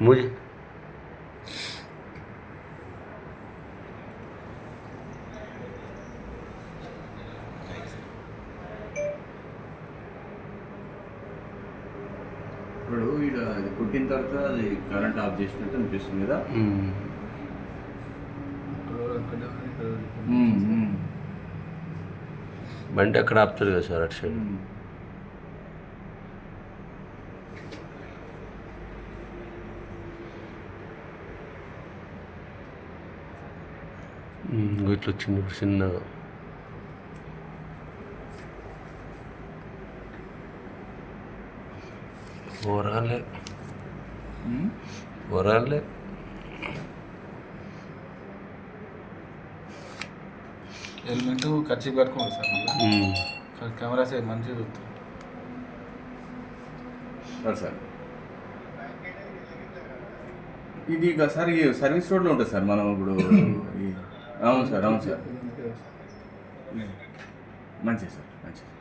मुझे ఇప్పుడు వీడు అది కుట్టిన తర్వాత అది కరెంట్ ఆఫ్ చేసినట్టు అనిపిస్తుంది కదా. బండి అక్కడ ఆపుతుంది కదా సార్ అటు సైడ్. ఇట్లా వచ్చింది ఇప్పుడు చిన్నగా. ఓరాలే ఓరాలే హెల్మెట్ ఖర్చు కట్టుకోవాలి సార్. మళ్ళీ కెమెరా సైడ్ మంచిగా చూస్తాం సార్. ఇది సార్ ఈ సర్వీస్ రోడ్లో ఉంటుంది సార్. మనం ఇప్పుడు అవును సార్, అవును సార్, మంచిది సార్, మంచిది.